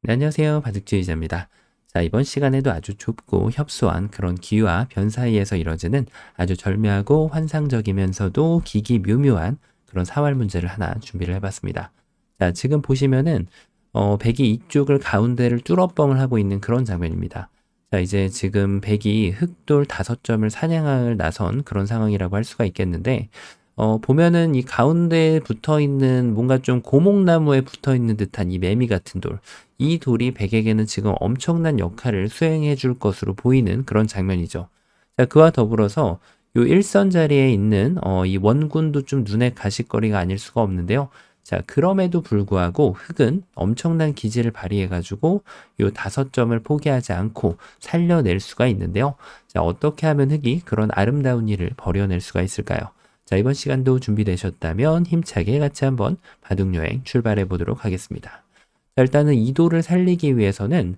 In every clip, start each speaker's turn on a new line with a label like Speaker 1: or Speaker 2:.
Speaker 1: 네, 안녕하세요. 바둑지휘자입니다. 자, 이번 시간에도 아주 좁고 협소한 그런 기와 변 사이에서 이뤄지는 아주 절묘하고 환상적이면서도 기기묘묘한 그런 사활 문제를 하나 준비를 해봤습니다. 자, 지금 보시면은 백이 이쪽을 가운데를 뚫어뻥을 하고 있는 그런 장면입니다. 자, 이제 지금 백이 흑돌 5점을 사냥을 나선 그런 상황이라고 할 수가 있겠는데, 보면은 이 가운데에 붙어 있는 뭔가 좀 고목나무에 붙어 있는 듯한 이 매미 같은 돌, 이 돌이 백에게는 지금 엄청난 역할을 수행해 줄 것으로 보이는 그런 장면이죠. 자, 그와 더불어서 요 일선 자리에 있는 이 원군도 좀 눈에 가시거리가 아닐 수가 없는데요. 자, 그럼에도 불구하고 흑은 엄청난 기지를 발휘해가지고 요 5점을 포기하지 않고 살려낼 수가 있는데요. 자, 어떻게 하면 흑이 그런 아름다운 일을 벌여낼 수가 있을까요? 자, 이번 시간도 준비되셨다면 힘차게 같이 한번 바둑여행 출발해 보도록 하겠습니다. 자, 일단은 이도를 살리기 위해서는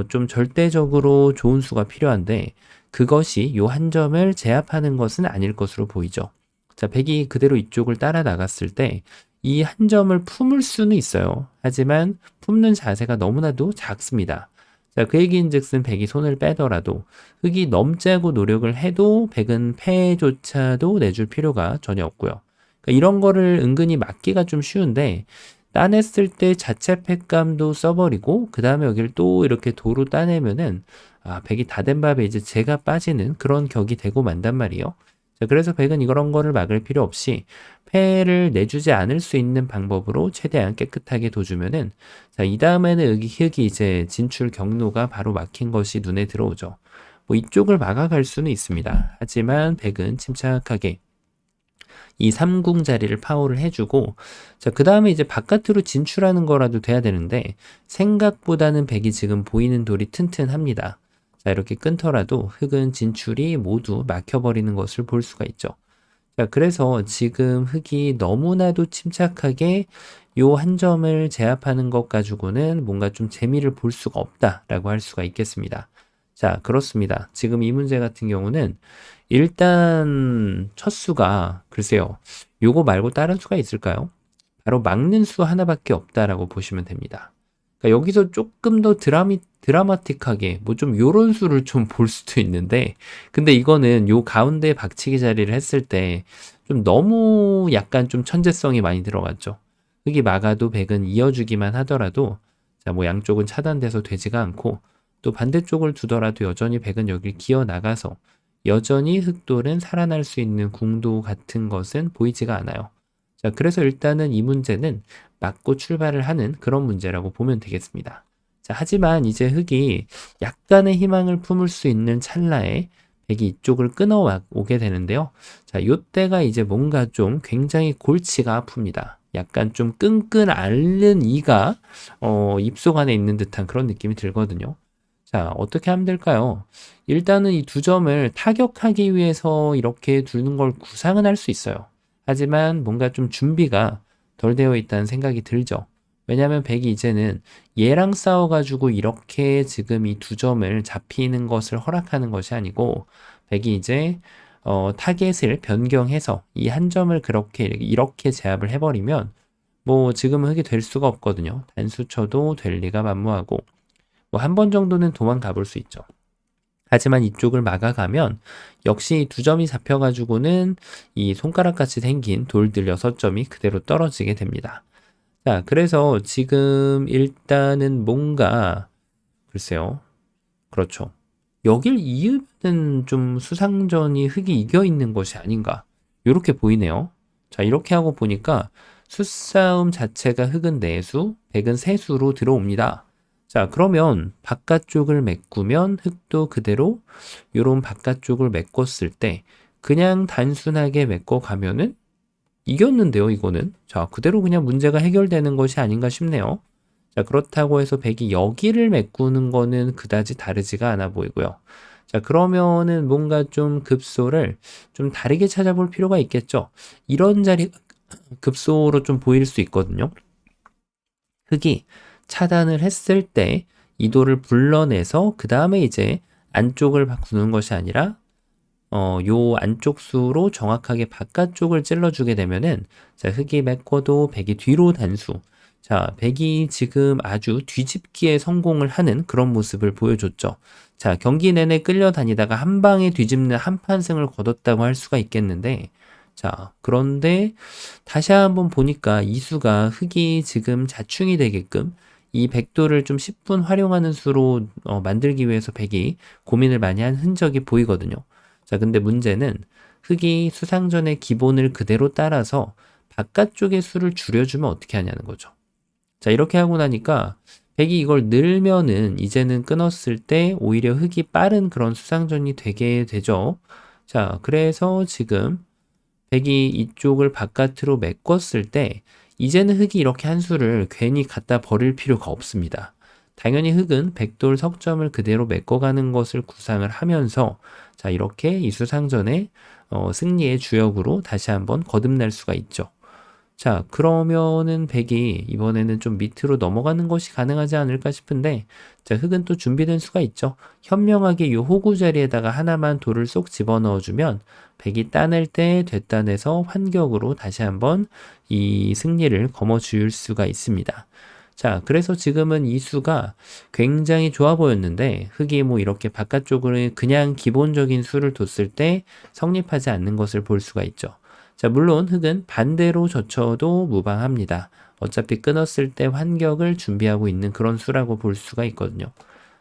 Speaker 1: 좀 절대적으로 좋은 수가 필요한데 그것이 요 한 점을 제압하는 것은 아닐 것으로 보이죠. 자, 백이 그대로 이쪽을 따라 나갔을 때 이 한 점을 품을 수는 있어요. 하지만 품는 자세가 너무나도 작습니다. 자, 그 얘기인즉슨 백이 손을 빼더라도 흑이 넘자고 노력을 해도 백은 패조차도 내줄 필요가 전혀 없고요. 그러니까 이런 거를 은근히 막기가 좀 쉬운데 따냈을 때 자체 팩감도 써버리고 그 다음에 여기를 또 이렇게 도로 따내면은 백이 다 된 밥에 이제 재가 빠지는 그런 격이 되고 만단 말이에요. 자, 그래서 백은 이런 거를 막을 필요 없이 패를 내주지 않을 수 있는 방법으로 최대한 깨끗하게 둬주면은 자, 이 다음에는 흑이 이제 진출 경로가 바로 막힌 것이 눈에 들어오죠. 뭐 이쪽을 막아갈 수는 있습니다. 하지만 백은 침착하게 이 삼궁 자리를 파워를 해주고 자, 그 다음에 이제 바깥으로 진출하는 거라도 돼야 되는데 생각보다는 백이 지금 보이는 돌이 튼튼합니다. 자, 이렇게 끊더라도 흑은 진출이 모두 막혀버리는 것을 볼 수가 있죠. 자, 그래서 지금 흑이 너무나도 침착하게 요 한 점을 제압하는 것 가지고는 뭔가 좀 재미를 볼 수가 없다라고 할 수가 있겠습니다. 자, 그렇습니다. 지금 이 문제 같은 경우는 일단 첫 수가 글쎄요. 요거 말고 다른 수가 있을까요? 바로 막는 수 하나밖에 없다라고 보시면 됩니다. 그러니까 여기서 조금 더 드라마틱하게 뭐 좀 요런 수를 좀 볼 수도 있는데 근데 이거는 요 가운데 박치기 자리를 했을 때 좀 너무 약간 좀 천재성이 많이 들어갔죠. 흑이 막아도 백은 이어주기만 하더라도 자, 뭐 양쪽은 차단돼서 되지가 않고 또 반대쪽을 두더라도 여전히 백은 여길 기어 나가서 여전히 흑돌은 살아날 수 있는 궁도 같은 것은 보이지가 않아요. 자, 그래서 일단은 이 문제는 맞고 출발을 하는 그런 문제라고 보면 되겠습니다. 자, 하지만 이제 흑이 약간의 희망을 품을 수 있는 찰나에 백이 이쪽을 끊어 오게 되는데요. 자, 요때가 이제 뭔가 좀 굉장히 골치가 아픕니다. 약간 좀 끈끈 앓는 이가 입속 안에 있는 듯한 그런 느낌이 들거든요. 자, 어떻게 하면 될까요? 일단은 이 2점을 타격하기 위해서 이렇게 두는 걸 구상은 할 수 있어요. 하지만 뭔가 좀 준비가 덜 되어 있다는 생각이 들죠. 왜냐하면 백이 이제는 얘랑 싸워가지고 이렇게 지금 이 2점을 잡히는 것을 허락하는 것이 아니고 백이 이제 타겟을 변경해서 이 한 점을 그렇게 이렇게 제압을 해버리면 뭐 지금은 흑이 될 수가 없거든요. 단수 쳐도 될 리가 만무하고 뭐 한 번 정도는 도망가 볼 수 있죠. 하지만 이쪽을 막아가면 역시 2점이 잡혀가지고는 이 손가락같이 생긴 돌들 6점이 그대로 떨어지게 됩니다. 자, 그래서 지금 일단은 뭔가 글쎄요. 그렇죠. 여길 이으면 좀 수상전이 흑이 이겨 있는 것이 아닌가. 이렇게 보이네요. 자, 이렇게 하고 보니까 수싸움 자체가 흑은 4수, 백은 3수로 들어옵니다. 자, 그러면 바깥쪽을 메꾸면 흑도 그대로 요런 바깥쪽을 메꿨을 때 그냥 단순하게 메꿔 가면은 이겼는데요, 이거는. 자, 그대로 그냥 문제가 해결되는 것이 아닌가 싶네요. 자, 그렇다고 해서 백이 여기를 메꾸는 거는 그다지 다르지가 않아 보이고요. 자, 그러면은 뭔가 좀 급소를 좀 다르게 찾아볼 필요가 있겠죠. 이런 자리 급소로 좀 보일 수 있거든요. 흑이 차단을 했을 때 이도를 불러내서 그 다음에 이제 안쪽을 바꾸는 것이 아니라 요 안쪽 수로 정확하게 바깥쪽을 찔러주게 되면은 자, 흑이 메꿔도 백이 뒤로 단수. 자, 백이 지금 아주 뒤집기에 성공을 하는 그런 모습을 보여줬죠. 자, 경기 내내 끌려다니다가 한 방에 뒤집는 한판승을 거뒀다고 할 수가 있겠는데, 자, 그런데 다시 한번 보니까 이수가 흙이 지금 자충이 되게끔 이 백도를 좀 10분 활용하는 수로 만들기 위해서 백이 고민을 많이 한 흔적이 보이거든요. 자, 근데 문제는 흙이 수상전의 기본을 그대로 따라서 바깥쪽의 수를 줄여주면 어떻게 하냐는 거죠. 자, 이렇게 하고 나니까 백이 이걸 늘면은 이제는 끊었을 때 오히려 흙이 빠른 그런 수상전이 되게 되죠. 자, 그래서 지금 백이 이쪽을 바깥으로 메꿨을 때 이제는 흙이 이렇게 한 수를 괜히 갖다 버릴 필요가 없습니다. 당연히 흙은 백돌 석점을 그대로 메꿔가는 것을 구상을 하면서 자, 이렇게 이 수상전의 승리의 주역으로 다시 한번 거듭날 수가 있죠. 자, 그러면은 백이 이번에는 좀 밑으로 넘어가는 것이 가능하지 않을까 싶은데, 자, 흙은 또 준비된 수가 있죠. 현명하게 이 호구 자리에다가 하나만 돌을 쏙 집어넣어주면 백이 따낼 때 뒷단에서 환격으로 다시 한번 이 승리를 거머쥘 수가 있습니다. 자, 그래서 지금은 이 수가 굉장히 좋아 보였는데, 흙이 뭐 이렇게 바깥쪽으로 그냥 기본적인 수를 뒀을 때 성립하지 않는 것을 볼 수가 있죠. 자, 물론 흙은 반대로 젖혀도 무방합니다. 어차피 끊었을 때 환격을 준비하고 있는 그런 수라고 볼 수가 있거든요.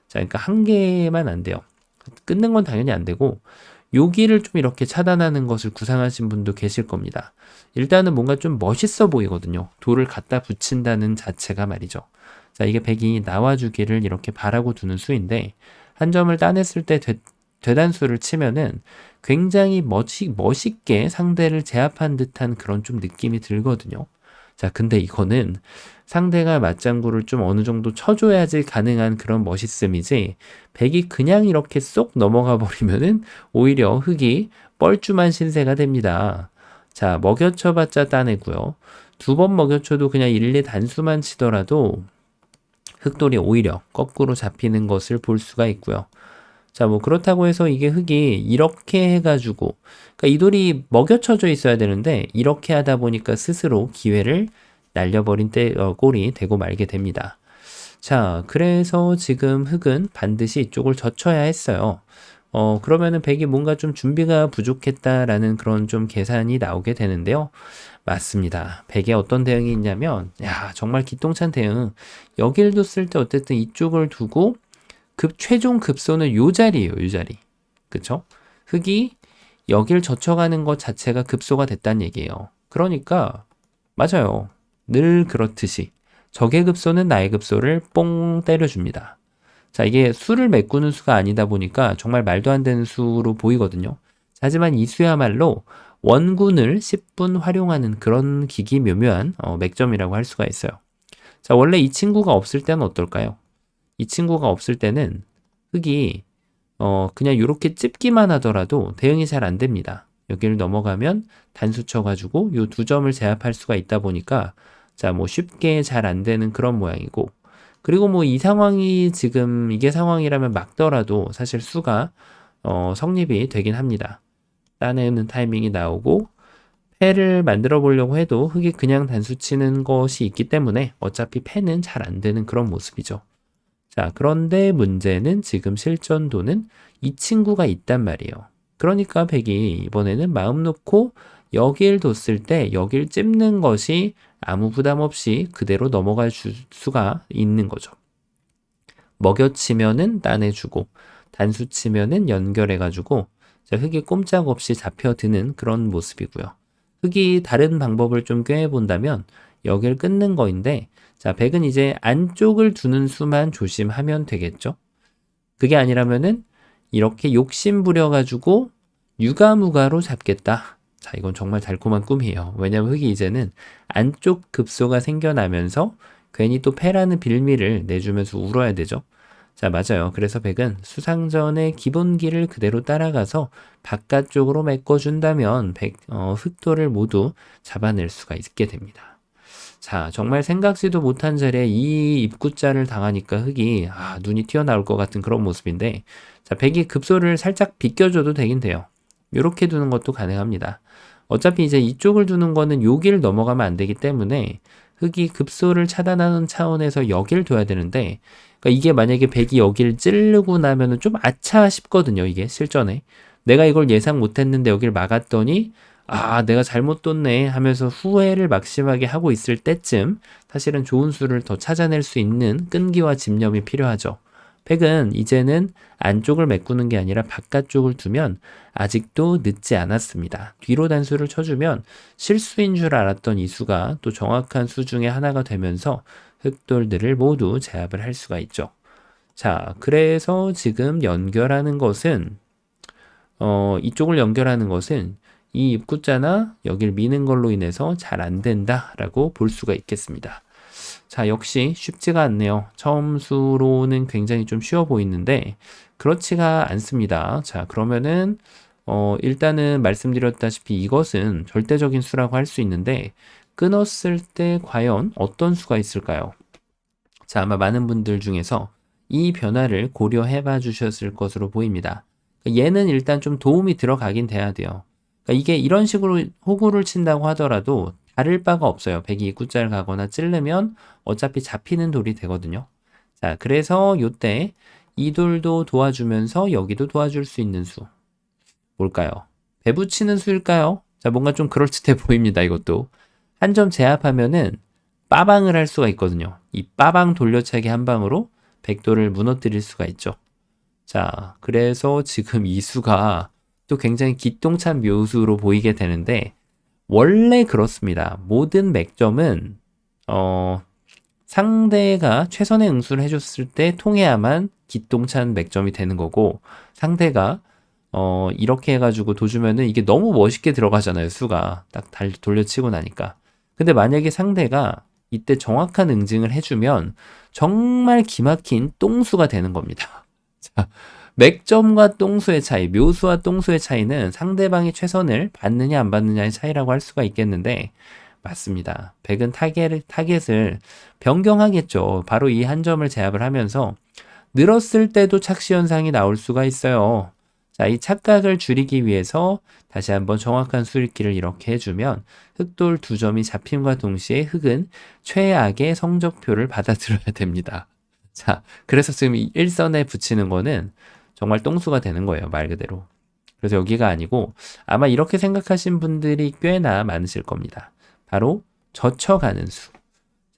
Speaker 1: 자, 그러니까 한 개만 안 돼요. 끊는 건 당연히 안 되고, 여기를 좀 이렇게 차단하는 것을 구상하신 분도 계실 겁니다. 일단은 뭔가 좀 멋있어 보이거든요. 돌을 갖다 붙인다는 자체가 말이죠. 자, 이게 백이 나와주기를 이렇게 바라고 두는 수인데, 한 점을 따냈을 때 되단수를 치면은 굉장히 멋있게 상대를 제압한 듯한 그런 좀 느낌이 들거든요. 자, 근데 이거는 상대가 맞장구를 좀 어느 정도 쳐줘야지 가능한 그런 멋있음이지, 백이 그냥 이렇게 쏙 넘어가 버리면은 오히려 흙이 뻘쭘한 신세가 됩니다. 자, 먹여쳐봤자 따내고요. 두 번 먹여쳐도 그냥 1, 2 단수만 치더라도 흙돌이 오히려 거꾸로 잡히는 것을 볼 수가 있고요. 자, 뭐 그렇다고 해서 이게 흙이 이렇게 해가지고, 그러니까 이 돌이 먹여쳐져 있어야 되는데 이렇게 하다 보니까 스스로 기회를 날려버린 꼴이 되고 말게 됩니다. 자, 그래서 지금 흙은 반드시 이쪽을 젖혀야 했어요. 그러면은 백이 뭔가 좀 준비가 부족했다라는 그런 좀 계산이 나오게 되는데요. 맞습니다. 백에 어떤 대응이 있냐면, 야, 정말 기똥찬 대응. 여길 뒀을 때 어쨌든 이쪽을 두고 최종 급소는 요 자리예요, 요 자리. 그쵸? 흙이 여길 젖혀가는 것 자체가 급소가 됐다는 얘기예요. 그러니까, 맞아요. 늘 그렇듯이. 적의 급소는 나의 급소를 뽕 때려줍니다. 자, 이게 수를 메꾸는 수가 아니다 보니까 정말 말도 안 되는 수로 보이거든요. 하지만 이 수야말로 원군을 10분 활용하는 그런 기기묘묘한 맥점이라고 할 수가 있어요. 자, 원래 이 친구가 없을 때는 어떨까요? 이 친구가 없을 때는 흙이 그냥 이렇게 찝기만 하더라도 대응이 잘 안 됩니다. 여기를 넘어가면 단수 쳐가지고 요 두 점을 제압할 수가 있다 보니까 자, 뭐 쉽게 잘 안 되는 그런 모양이고, 그리고 뭐 이 상황이 지금 이게 상황이라면 막더라도 사실 수가 성립이 되긴 합니다. 따내는 타이밍이 나오고 패를 만들어 보려고 해도 흙이 그냥 단수 치는 것이 있기 때문에 어차피 패는 잘 안 되는 그런 모습이죠. 자, 그런데 문제는 지금 실전도는 이 친구가 있단 말이에요. 그러니까 백이 이번에는 마음 놓고 여길 뒀을 때 여길 찝는 것이 아무 부담 없이 그대로 넘어갈 수가 있는 거죠. 먹여치면은 따내주고 단수 치면은 연결해가지고 흙이 꼼짝없이 잡혀드는 그런 모습이고요. 흙이 다른 방법을 좀 꾀해본다면 여길 끊는 거인데, 자, 백은 이제 안쪽을 두는 수만 조심하면 되겠죠. 그게 아니라면은 이렇게 욕심 부려가지고 유가무가로 잡겠다. 자, 이건 정말 달콤한 꿈이에요. 왜냐면 흙이 이제는 안쪽 급소가 생겨나면서 괜히 또 패라는 빌미를 내주면서 울어야 되죠. 자, 맞아요. 그래서 백은 수상전의 기본기를 그대로 따라가서 바깥쪽으로 메꿔준다면 흑도를 모두 잡아낼 수가 있게 됩니다. 자, 정말 생각지도 못한 자리에 이 입구자를 당하니까 흙이 눈이 튀어나올 것 같은 그런 모습인데, 자, 백이 급소를 살짝 비껴줘도 되긴 돼요. 이렇게 두는 것도 가능합니다. 어차피 이제 이쪽을 두는 거는 여기를 넘어가면 안 되기 때문에 흙이 급소를 차단하는 차원에서 여길 둬야 되는데, 그러니까 이게 만약에 백이 여길 찌르고 나면은 좀 아차 싶거든요. 이게 실전에. 내가 이걸 예상 못했는데 여길 막았더니 아, 내가 잘못 뒀네 하면서 후회를 막심하게 하고 있을 때쯤 사실은 좋은 수를 더 찾아낼 수 있는 끈기와 집념이 필요하죠. 백은 이제는 안쪽을 메꾸는 게 아니라 바깥쪽을 두면 아직도 늦지 않았습니다. 뒤로 단수를 쳐주면 실수인 줄 알았던 이 수가 또 정확한 수 중에 하나가 되면서 흑돌들을 모두 제압을 할 수가 있죠. 자, 그래서 지금 연결하는 것은 이쪽을 연결하는 것은 이 입구자나 여길 미는 걸로 인해서 잘 안 된다라고 볼 수가 있겠습니다. 자, 역시 쉽지가 않네요. 처음 수로는 굉장히 좀 쉬워 보이는데 그렇지가 않습니다. 자, 그러면은 일단은 말씀드렸다시피 이것은 절대적인 수라고 할 수 있는데 끊었을 때 과연 어떤 수가 있을까요? 자, 아마 많은 분들 중에서 이 변화를 고려해 봐 주셨을 것으로 보입니다. 얘는 일단 좀 도움이 들어가긴 돼야 돼요. 그러니까 이게 이런 식으로 호구를 친다고 하더라도 다를 바가 없어요. 백이 입구자를 가거나 찌르면 어차피 잡히는 돌이 되거든요. 자, 그래서 요때 이 돌도 도와주면서 여기도 도와줄 수 있는 수. 뭘까요? 배 붙이는 수일까요? 자, 뭔가 좀 그럴듯해 보입니다. 이것도. 한 점 제압하면은 빠방을 할 수가 있거든요. 이 빠방 돌려차기 한 방으로 백돌을 무너뜨릴 수가 있죠. 자, 그래서 지금 이 수가 또 굉장히 기똥찬 묘수로 보이게 되는데 원래 그렇습니다. 모든 맥점은 상대가 최선의 응수를 해줬을 때 통해야만 기똥찬 맥점이 되는 거고 상대가 이렇게 해가지고 도주면은 이게 너무 멋있게 들어가잖아요. 수가 딱 돌려치고 나니까. 근데 만약에 상대가 이때 정확한 응징을 해주면 정말 기막힌 똥수가 되는 겁니다. 자, 맥점과 똥수의 차이, 묘수와 똥수의 차이는 상대방이 최선을 받느냐 안 받느냐의 차이라고 할 수가 있겠는데 맞습니다. 백은 타겟을 변경하겠죠. 바로 이 한 점을 제압을 하면서 늘었을 때도 착시 현상이 나올 수가 있어요. 자, 이 착각을 줄이기 위해서 다시 한번 정확한 수읽기를 이렇게 해주면 흑돌 2점이 잡힘과 동시에 흑은 최악의 성적표를 받아들여야 됩니다. 자, 그래서 지금 이 일선에 붙이는 거는 정말 똥수가 되는 거예요. 말 그대로. 그래서 여기가 아니고 아마 이렇게 생각하신 분들이 꽤나 많으실 겁니다. 바로 젖혀가는 수.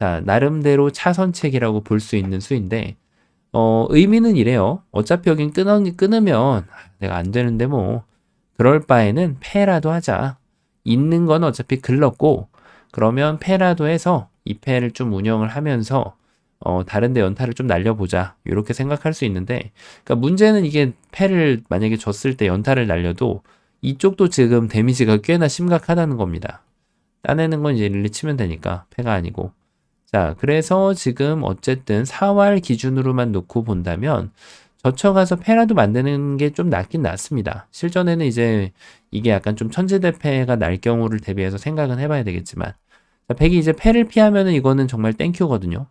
Speaker 1: 자, 나름대로 차선책이라고 볼 수 있는 수인데 의미는 이래요. 어차피 여긴 끊으면 내가 안 되는데 뭐 그럴 바에는 패라도 하자. 있는 건 어차피 글렀고 그러면 패라도 해서 이 패를 좀 운영을 하면서 다른 데 연타를 좀 날려보자. 이렇게 생각할 수 있는데 그러니까 문제는 이게 패를 만약에 졌을 때 연타를 날려도 이쪽도 지금 데미지가 꽤나 심각하다는 겁니다. 따내는 건 이제 릴리 치면 되니까 패가 아니고 자, 그래서 지금 어쨌든 4월 기준으로만 놓고 본다면 젖혀가서 패라도 만드는 게 좀 낫긴 낫습니다. 실전에는 이제 이게 약간 좀 천지대패가 날 경우를 대비해서 생각은 해봐야 되겠지만 자, 백이 이제 패를 피하면은 이거는 정말 땡큐거든요.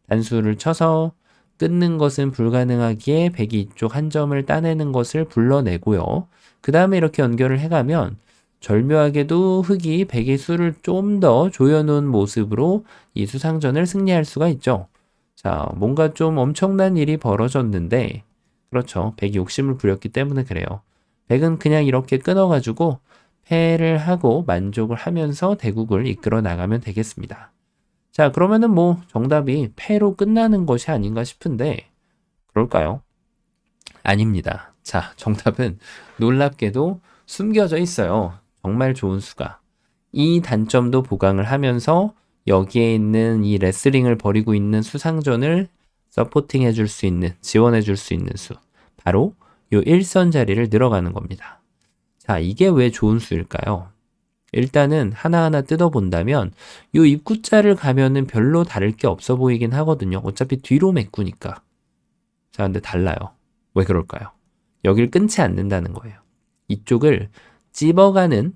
Speaker 1: 단수를 쳐서 끊는 것은 불가능하기에 백이 이쪽 한 점을 따내는 것을 불러내고요. 그 다음에 이렇게 연결을 해가면 절묘하게도 흑이 백의 수를 좀 더 조여놓은 모습으로 이 수상전을 승리할 수가 있죠. 자, 뭔가 좀 엄청난 일이 벌어졌는데 그렇죠. 백이 욕심을 부렸기 때문에 그래요. 백은 그냥 이렇게 끊어가지고 패를 하고 만족을 하면서 대국을 이끌어 나가면 되겠습니다. 자, 그러면은 뭐 정답이 패로 끝나는 것이 아닌가 싶은데 그럴까요? 아닙니다. 자, 정답은 놀랍게도 숨겨져 있어요. 정말 좋은 수가. 이 단점도 보강을 하면서 여기에 있는 이 레슬링을 벌이고 있는 수상전을 서포팅 해줄 수 있는, 지원해 줄 수 있는 수. 바로 요 일선 자리를 늘어가는 겁니다. 자, 이게 왜 좋은 수일까요? 일단은 하나하나 뜯어본다면 요 입구자를 가면은 별로 다를 게 없어 보이긴 하거든요. 어차피 뒤로 메꾸니까. 자, 근데 달라요. 왜 그럴까요? 여길 끊지 않는다는 거예요. 이쪽을 찝어가는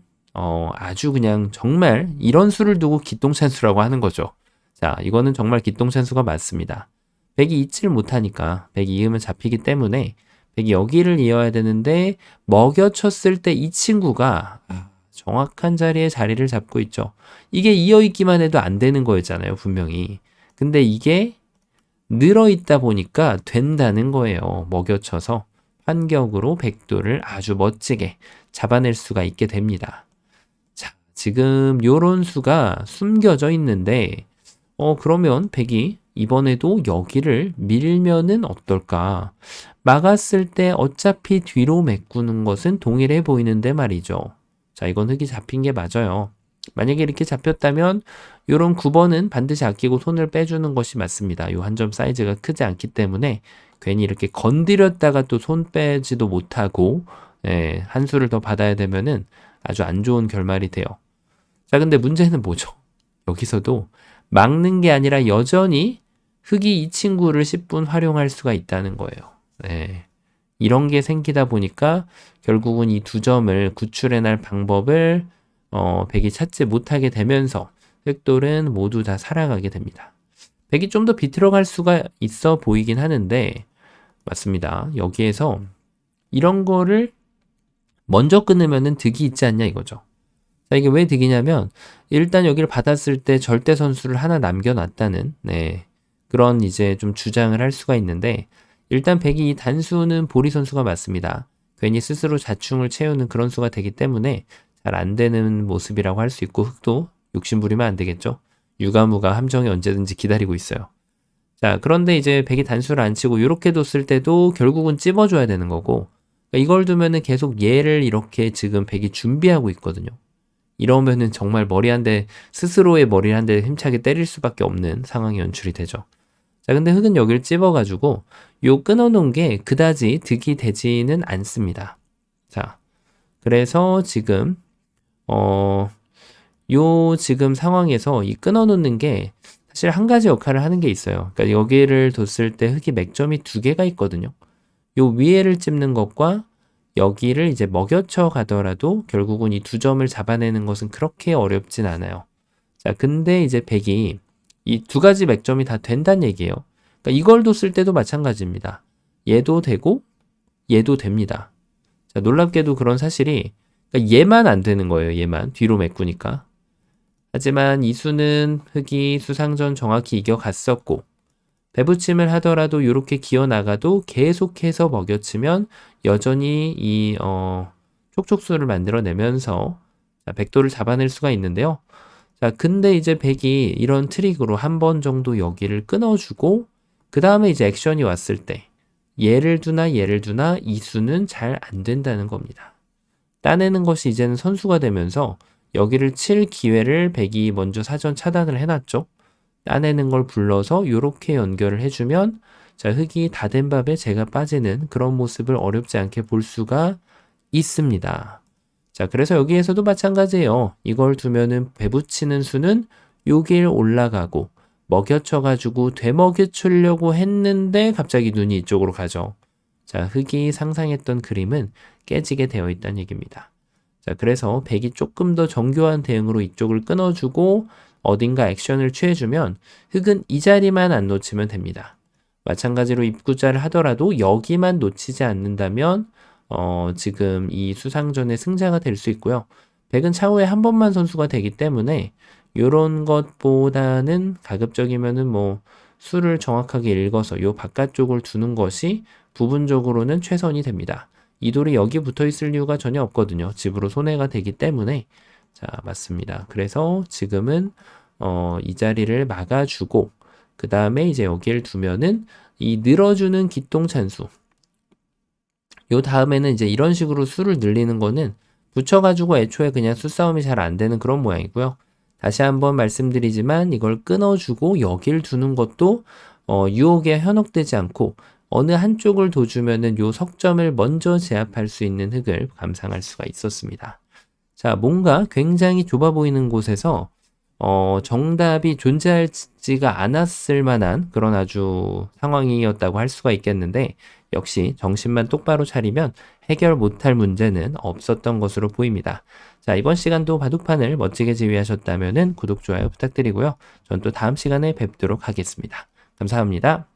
Speaker 1: 아주 그냥 정말 이런 수를 두고 기똥찬수라고 하는 거죠. 자, 이거는 정말 기똥찬수가 맞습니다. 백이 잊지를 못하니까 백이 이으면 잡히기 때문에 백이 여기를 이어야 되는데 먹여쳤을 때 이 친구가 정확한 자리에 자리를 잡고 있죠. 이게 이어있기만 해도 안 되는 거였잖아요, 분명히. 근데 이게 늘어있다 보니까 된다는 거예요. 먹여쳐서 환격으로 백도를 아주 멋지게 잡아낼 수가 있게 됩니다. 자, 지금 요런 수가 숨겨져 있는데 그러면 백이 이번에도 여기를 밀면은 어떨까? 막았을 때 어차피 뒤로 메꾸는 것은 동일해 보이는데 말이죠. 자, 이건 흙이 잡힌 게 맞아요. 만약에 이렇게 잡혔다면 요런 9번은 반드시 아끼고 손을 빼주는 것이 맞습니다. 요 한 점 사이즈가 크지 않기 때문에 괜히 이렇게 건드렸다가 또 손 빼지도 못하고 한 수를 더 받아야 되면은 아주 안 좋은 결말이 돼요. 자, 근데 문제는 뭐죠? 여기서도 막는 게 아니라 여전히 흙이 이 친구를 10분 활용할 수가 있다는 거예요. 네. 이런 게 생기다 보니까 결국은 이 두 점을 구출해낼 방법을 백이 찾지 못하게 되면서 흑돌은 모두 다 살아가게 됩니다. 백이 좀 더 비틀어갈 수가 있어 보이긴 하는데 맞습니다. 여기에서 이런 거를 먼저 끊으면은 득이 있지 않냐 이거죠. 자, 이게 왜 득이냐면 일단 여기를 받았을 때 절대 선수를 하나 남겨놨다는 그런 이제 좀 주장을 할 수가 있는데 일단 백이 이 단수는 보리 선수가 맞습니다. 괜히 스스로 자충을 채우는 그런 수가 되기 때문에 잘 안 되는 모습이라고 할 수 있고 흑도 욕심부리면 안 되겠죠. 유가무가 함정이 언제든지 기다리고 있어요. 자, 그런데 이제 백이 단수를 안 치고 이렇게 뒀을 때도 결국은 찝어줘야 되는 거고 그러니까 이걸 두면은 계속 얘를 이렇게 지금 백이 준비하고 있거든요. 이러면은 정말 머리 한 대, 스스로의 머리 한 대 힘차게 때릴 수밖에 없는 상황이 연출이 되죠. 자, 근데 흙은 여기를 찝어가지고 요 끊어놓은 게 그다지 득이 되지는 않습니다. 자, 그래서 지금 요 지금 상황에서 이 끊어놓는 게 사실 한 가지 역할을 하는 게 있어요. 그러니까 여기를 뒀을 때 흙이 맥점이 두 개가 있거든요. 요 위에를 찝는 것과 여기를 이제 먹여쳐 가더라도 결국은 이 두 점을 잡아내는 것은 그렇게 어렵진 않아요. 자, 근데 이제 백이 이 두 가지 맥점이 다 된다는 얘기예요. 그러니까 이걸 뒀을 때도 마찬가지입니다. 얘도 되고 얘도 됩니다. 자, 놀랍게도 그런 사실이 그러니까 얘만 안 되는 거예요. 얘만 뒤로 메꾸니까. 하지만 이 수는 흙이 수상전 정확히 이겨갔었고 배붙임을 하더라도 이렇게 기어나가도 계속해서 먹여치면 여전히 이 촉촉수를 만들어내면서 백도를 잡아낼 수가 있는데요. 자, 근데 이제 백이 이런 트릭으로 한 번 정도 여기를 끊어주고 그 다음에 이제 액션이 왔을 때 얘를 두나 이 수는 잘 안 된다는 겁니다. 따내는 것이 이제는 선수가 되면서 여기를 칠 기회를 백이 먼저 사전 차단을 해놨죠. 따내는 걸 불러서 이렇게 연결을 해주면 자, 흙이 다 된 밥에 재가 빠지는 그런 모습을 어렵지 않게 볼 수가 있습니다. 자, 그래서 여기에서도 마찬가지예요. 이걸 두면은 배붙이는 수는 여길 올라가고 먹여쳐가지고 되먹여치려고 했는데 갑자기 눈이 이쪽으로 가죠. 자, 흙이 상상했던 그림은 깨지게 되어 있다는 얘기입니다. 자, 그래서 백이 조금 더 정교한 대응으로 이쪽을 끊어주고 어딘가 액션을 취해주면 흙은 이 자리만 안 놓치면 됩니다. 마찬가지로 입구자를 하더라도 여기만 놓치지 않는다면 지금 이 수상전의 승자가 될 수 있고요. 백은 차후에 한 번만 선수가 되기 때문에 이런 것보다는 가급적이면은 뭐 수를 정확하게 읽어서 요 바깥쪽을 두는 것이 부분적으로는 최선이 됩니다. 이 돌이 여기 붙어 있을 이유가 전혀 없거든요. 집으로 손해가 되기 때문에. 자, 맞습니다. 그래서 지금은 이 자리를 막아주고 그 다음에 이제 여기를 두면은 이 늘어주는 기똥찬수 요 다음에는 이제 이런 식으로 수를 늘리는 거는 붙여가지고 애초에 그냥 수싸움이 잘 안 되는 그런 모양이고요. 다시 한번 말씀드리지만 이걸 끊어주고 여기를 두는 것도 유혹에 현혹되지 않고 어느 한쪽을 둬주면은 요 석점을 먼저 제압할 수 있는 흙을 감상할 수가 있었습니다. 자, 뭔가 굉장히 좁아 보이는 곳에서 정답이 존재하지가 않았을 만한 그런 아주 상황이었다고 할 수가 있겠는데 역시 정신만 똑바로 차리면 해결 못할 문제는 없었던 것으로 보입니다. 자, 이번 시간도 바둑판을 멋지게 지휘하셨다면 구독, 좋아요 부탁드리고요. 전 또 다음 시간에 뵙도록 하겠습니다. 감사합니다.